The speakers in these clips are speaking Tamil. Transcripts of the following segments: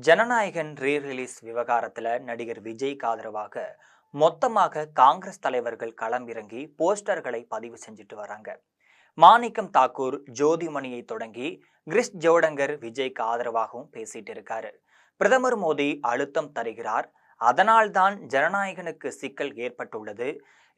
ஜனநாயகன் ரீ-ரிலீஸ் விவகாரத்துல நடிகர் விஜய்க்கு ஆதரவாக மொத்தமாக காங்கிரஸ் தலைவர்கள் களமிறங்கி போஸ்டர்களை பதிவு செஞ்சுட்டு வராங்க. மாணிக்கம் தாக்கூர் ஜோதிமணியை தொடங்கி கிறிஸ் ஜோடங்கர் விஜய்க்கு ஆதரவாகவும் பேசிட்டு இருக்காரு. பிரதமர் மோடி அழுத்தம் தருகிறார், அதனால்தான் ஜனநாயகனுக்கு சிக்கல் ஏற்பட்டுள்ளது.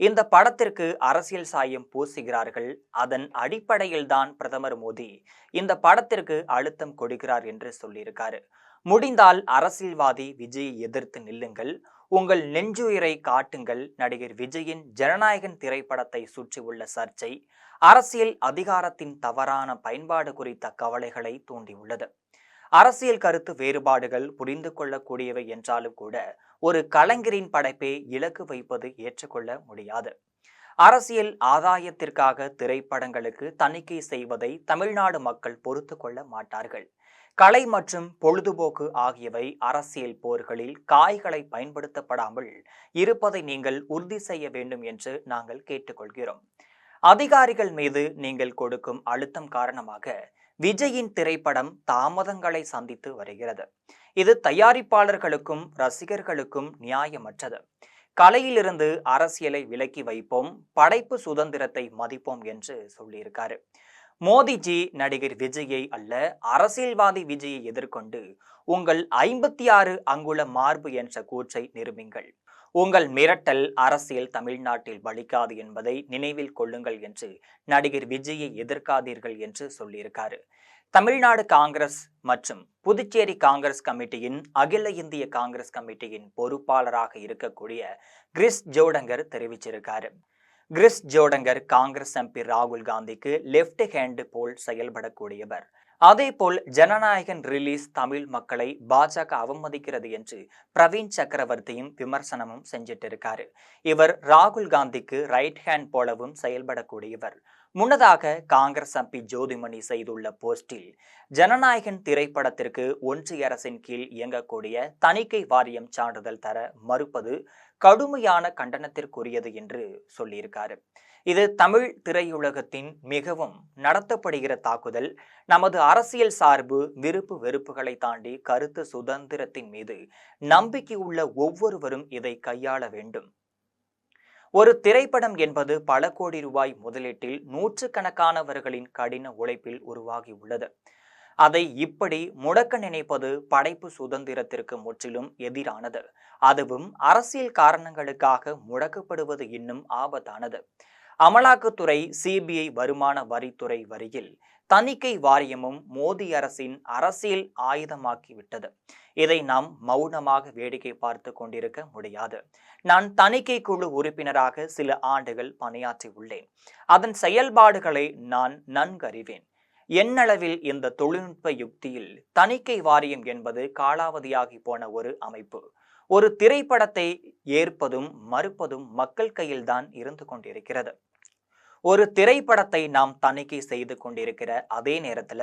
இந்த படத்திற்கு அரசியல் சாயம் பூசுகிறார்கள், அதன் அடிப்படையில் தான் பிரதமர் மோடி இந்த படத்திற்கு அழுத்தம் கொடுக்கிறார் என்று சொல்லியிருக்காரு. முடிந்தால் அரசியல்வாதி விஜயை எதிர்த்து நில்லுங்கள், உங்கள் நெஞ்சுயிரை காட்டுங்கள். நடிகர் விஜயின் ஜனநாயகன் திரைப்படத்தை சுற்றி உள்ள சர்ச்சை அரசியல் அதிகாரத்தின் தவறான பயன்பாடு குறித்த கவலைகளை தூண்டியுள்ளது. அரசியல் கருத்து வேறுபாடுகள் புரிந்து கொள்ளக்கூடியவை என்றாலும் கூட ஒரு கலைஞரின் படைப்பை இலக்கு வைப்பது ஏற்றுக்கொள்ள முடியாது. அரசியல் ஆதாயத்திற்காக திரைப்படங்களுக்கு தணிக்கை செய்வதை தமிழ்நாடு மக்கள் பொறுத்து கொள்ள மாட்டார்கள். கலை மற்றும் பொழுதுபோக்கு ஆகியவை அரசியல் போர்களில் காய்களை பயன்படுத்தப்படாமல் இருப்பதை நீங்கள் உறுதி செய்ய வேண்டும் என்று நாங்கள் கேட்டுக்கொள்கிறோம். அதிகாரிகள் மீது நீங்கள் கொடுக்கும் அழுத்தம் காரணமாக விஜயின் திரைப்படம் தாமதங்களை சந்தித்து வருகிறது. இது தயாரிப்பாளர்களுக்கும் ரசிகர்களுக்கும் நியாயமற்றது. கலையிலிருந்து அரசியலை விலக்கி வைப்போம், படைப்பு சுதந்திரத்தை மதிப்போம் என்று சொல்லியிருக்காரு. மோடிஜி நடிகர் விஜயை அல்ல, அரசியல்வாதி விஜயை எதிர்கொண்டு உங்கள் 56 அங்குல மார்பு என்ற கூற்றை நிரூபிங்கள். உங்கள் மிரட்டல் அரசியல் தமிழ்நாட்டில் பலிக்காது என்பதை நினைவில் கொள்ளுங்கள் என்று நடிகர் விஜயை எதிர்க்காதீர்கள் என்று சொல்லியிருக்காரு. தமிழ்நாடு காங்கிரஸ் மற்றும் புதுச்சேரி காங்கிரஸ் கமிட்டியின் அகில இந்திய காங்கிரஸ் கமிட்டியின் பொறுப்பாளராக இருக்கக்கூடிய கிறிஸ் ஜோடங்கர் தெரிவிச்சிருக்காரு. கிறிஸ் ஜோடங்கர் காங்கிரஸ் எம்பி ராகுல் காந்திக்கு லெப்ட் ஹேண்ட் போல் செயல்படக்கூடியவர். அதேபோல் ஜனநாயகன் ரிலீஸ் தமிழ் மக்களை பாஜக அவமதிக்கிறது என்று பிரவீன் சக்கரவர்த்தியும் விமர்சனமும் செஞ்சிட்டு இருக்காரு. இவர் ராகுல் காந்திக்கு ரைட் ஹேண்ட் போலவும் செயல்படக்கூடியவர். முன்னதாக காங்கிரஸ் எம்பி ஜோதிமணி செய்துள்ள போஸ்டில் ஜனநாயகன் திரைப்படத்திற்கு ஒன்றிய அரசின் கீழ் இயங்கக்கூடிய தணிக்கை வாரியம் சான்றிதழ் தர மறுப்பது கடுமையான கண்டனத்திற்குரியது என்று சொல்லியிருக்காரு. இது தமிழ் திரையுலகத்தின் மிகவும் நடத்தப்படுகிற தாக்குதல். நமது அரசியல் சார்பு விருப்பு வெறுப்புகளை தாண்டி கருத்து சுதந்திரத்தின் மீது நம்பிக்கை உள்ள ஒவ்வொருவரும் இதை கையாள வேண்டும். ஒரு திரைப்படம் என்பது பல கோடி ரூபாய் முதலீட்டில் நூற்றுக்கணக்கானவர்களின் கடின உழைப்பில் உருவாகி உள்ளது. அதை இப்படி முடக்க நினைப்பது படைப்பு சுதந்திரத்திற்கு முற்றிலும் எதிரானது. அதுவும் அரசியல் காரணங்களுக்காக முடக்கப்படுவது இன்னும் ஆபத்தானது. அமலாக்கத்துறை, சிபிஐ, வருமான வரித்துறை வரியில் தணிக்கை வாரியமும் மோடி அரசின் அரசியல் ஆயுதமாக்கிவிட்டது. இதை நாம் மௌனமாக வேடிக்கை பார்த்து கொண்டிருக்க முடியாது. நான் தணிக்கை குழு உறுப்பினராக சில ஆண்டுகள் பணியாற்றி உள்ளேன். அதன் செயல்பாடுகளை நான் நன்கறிவேன். எண்ணளவில் இந்த தொழில்நுட்ப யுக்தியில் தணிக்கை வாரியம் என்பது காலாவதியாகி போன ஒரு அமைப்பு. ஒரு திரைப்படத்தை ஏற்பதும் மறுப்பதும் மக்கள் கையில்தான் இருந்து கொண்டிருக்கிறது. ஒரு திரைப்படத்தை நாம் தணிக்கை செய்து கொண்டிருக்கிற அதே நேரத்துல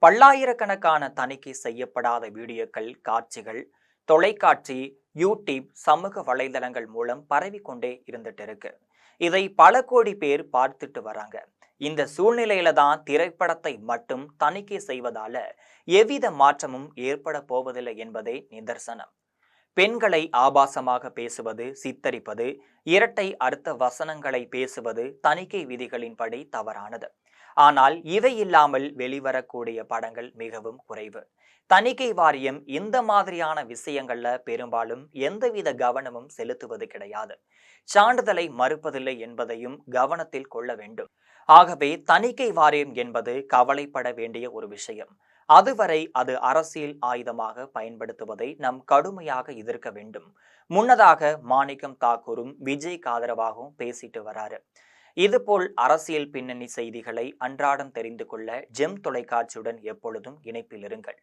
பல்லாயிரக்கணக்கான தணிக்கை செய்யப்படாத வீடியோக்கள், காட்சிகள் தொலைக்காட்சி, யூடியூப், சமூக வலைதளங்கள் மூலம் பரவி கொண்டே இருந்துட்டு இருக்கு. இதை பல கோடி பேர் பார்த்துட்டு வராங்க. இந்த சூழ்நிலையில தான் திரைப்படத்தை மட்டும் தணிக்கை செய்வதால எவ்வித மாற்றமும் ஏற்பட போவதில்லை என்பதே நிதர்சனம். பெண்களை ஆபாசமாக பேசுவது, சித்தரிப்பது, இரட்டை அர்த்த வசனங்களை பேசுவது தணிக்கை விதிகளின்படி தவறானது. ஆனால் இவை இல்லாமல் வெளிவரக்கூடிய படங்கள் மிகவும் குறைவு. தணிக்கை வாரியம் இந்த மாதிரியான விஷயங்கள்ல பெரும்பாலும் எந்தவித கவனமும் செலுத்துவது கிடையாது. சான்றிதழை மறுப்பதில்லை என்பதையும் கவனத்தில் கொள்ள வேண்டும். ஆகவே தணிக்கை வாரியம் என்பது கவலைப்பட வேண்டிய ஒரு விஷயம். அதுவரை அது அரசியல் ஆயுதமாக பயன்படுத்துவதை நாம் கடுமையாக எதிர்க்க வேண்டும். முன்னதாக மாணிக்கம் தாக்கூரும் விஜய்க்கு ஆதரவாகவும் பேசிட்டு வராரு. இதுபோல் அரசியல் பின்னணி செய்திகளை அன்றாடம் தெரிந்து கொள்ள ஜெம் தொலைக்காட்சியுடன் எப்பொழுதும் இணைப்பில் இருங்கள்.